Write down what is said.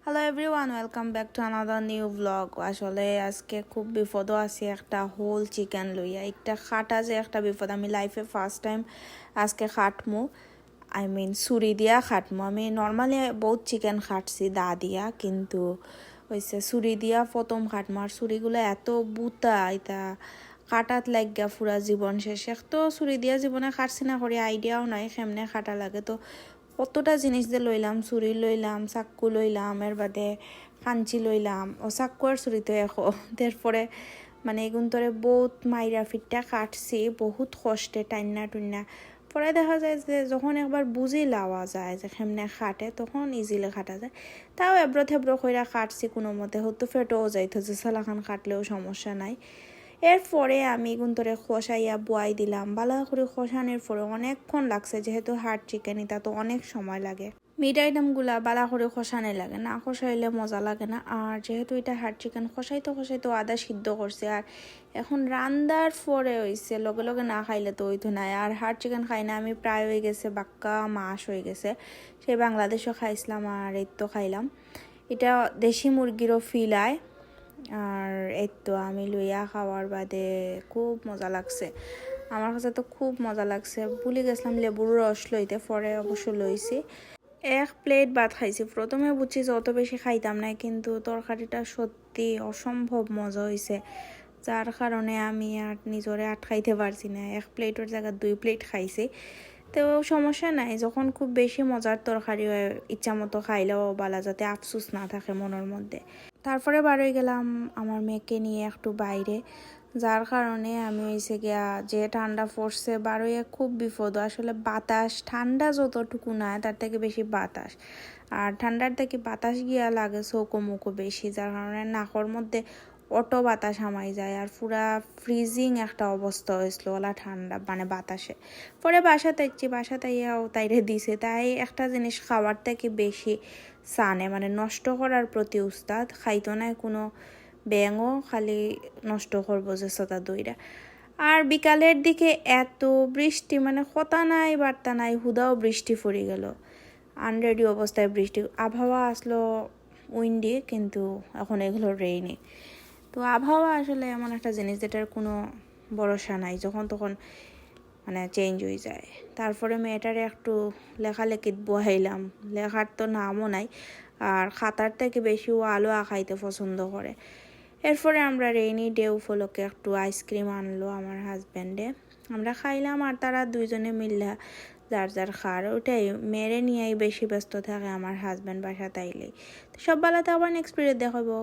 Hello everyone, welcome back to another new blog. আসলে আজকে খুব বিপদও আছে, একটা হোল চিকেন লইয়া একটা খাটা যে একটা বিপদ। আমি লাইফে ফার্স্ট টাইম আজকে খাটমু, ছুরি দিয়া খাটমু। আমি নর্মালি বহুত চিকেন খাটছি দা দিয়া, কিন্তু হয়েছে ছুরি দিয়া প্রথম খাটমু। আর ছুরিগুলো এত বুতা, এটা কাটাত লাগিয়া পুরা জীবন শেষে। তো ছুরি দিয়া জীবনে খাটছি না, করে আইডিয়াও নাই কেমনে খাটা লাগে। তো কতটা জিনিস দিয়ে লইলাম, ছুরি লইলাম, চাক্কু লইলাম, এর বাদে কাঞ্চি লইলাম, ও চাক্কু আর ছুরি তো এখো। তারপরে এগুন তোরে বহুত মাইরা ফিটটা কাটছি বহুত কষ্টে টাইনা টুন্না। পরে দেখা যায় যে যখন একবার বুঝি লাওয়া যায় যে কেমনে খাটে, তখন ইজিলি খাটা যায়। তাও এব্রো থেব্রো কইরা কাটছি কোনো মতে, হয়তো ফেটেও যাইতো, যে সালাখান কাটলেও সমস্যা নাই। এরপরে আমি গুন্তরে খসাইয়া বুয়াই দিলাম। বালা করে খসানোর পরে অনেকক্ষণ লাগছে, যেহেতু হার্ড চিকেন এটা তো অনেক সময় লাগে। মিট আইটেমগুলা বালা করে খসানো লাগে, না খসাইলে মজা লাগে না। আর যেহেতু এটা হার্ড চিকেন, খসাইতে আদা সিদ্ধ করছে। আর এখন রান্দার পরে হয়েছে, লগে লগে না খাইলে তো হইতো না। আর হার্ড চিকেন খাই না আমি, প্রায় হয়ে গেছে বাক্কা মাস হয়ে গেছে। সেই বাংলাদেশও খাইছিলাম আর এই তো খাইলাম। এটা দেশি মুরগিরও ফিল আয়। আর এই তো আমি লইয়া খাওয়ার বাদে খুব মজা লাগছে, আমার কাছে তো খুব মজা লাগছে। ভুলে গেছিলাম লেবুর রস লইতে, পরে অবশ্য লইছি। এক প্লেট ভাত খাইছি। প্রথমে বুঝছি যে অত বেশি খাইতাম না, কিন্তু তরকারিটা সত্যি অসম্ভব মজা হয়েছে, যার কারণে আমি আর নিজরে আটকাইতে পারছি না। এক প্লেটের জায়গায় 2 প্লেট খাইছি। তো সমস্যা নাই, যখন খুব বেশি মজার তরকারি হয় ইচ্ছা মতো খাইলেও বালা, যাতে আফসোস না থাকে মনের মধ্যে। তারপরে বারোই গেলাম আমার মেয়েকে নিয়ে একটু বাইরে, যার কারণে আমি হয়েছে গিয়া যে ঠান্ডা পড়ছে বারোয়ে খুব বিপদ। আসলে বাতাস, ঠান্ডা যতটুকু না তার থেকে বেশি বাতাস, আর ঠান্ডার থেকে বাতাস গিয়া লাগে চৌকো মুখো বেশি, যার কারণে নাকর মধ্যে অটো বাতাস হামাই যায়। আর পুরা ফ্রিজিং একটা অবস্থা হয়েছিল ওলা ঠান্ডা বাতাসে। পরে বাসা তাইয়াও তাইরে দিছে। তাই একটা জিনিস খাওয়ার থেকে বেশি সানে, নষ্ট করার প্রতি উস্তাদ। খাইতো না কোনো ব্যাঙও, খালি নষ্ট করবো যে সতা দইরা। আর বিকালের দিকে এত বৃষ্টি, কথা নাই বার্তা নাই, হুদাও বৃষ্টি পড়ে গেল। আনরেডি অবস্থায় বৃষ্টি, আবহাওয়া আসলো উইন্ডি, কিন্তু এখন এগুলো রেইনি। তো আবহাওয়া আসলে এমন একটা জিনিস যেটার কোনো ভরসা নাই, যখন তখন চেঞ্জ হয়ে যায়। তারপরে মেয়েটারে একটু লেখালেখিত বহাইলাম, লেখার তো নামও নাই, আর খাতার থেকে বেশি ও আলো আঁকাইতে পছন্দ করে। এরপরে আমরা রেইনি ডে উপলক্ষে একটু আইসক্রিম আনলো আমার হাজব্যান্ডে, আমরা খাইলাম। আর তারা দুইজনে মিললা যার যার খার, ওটাই মেরে নিয়েই বেশি ব্যস্ত থাকে আমার হাজব্যান্ড বাসা তাইলেই। তো সব বেলাতে আবার নেক্সট পিরিয়ড দেখাবো।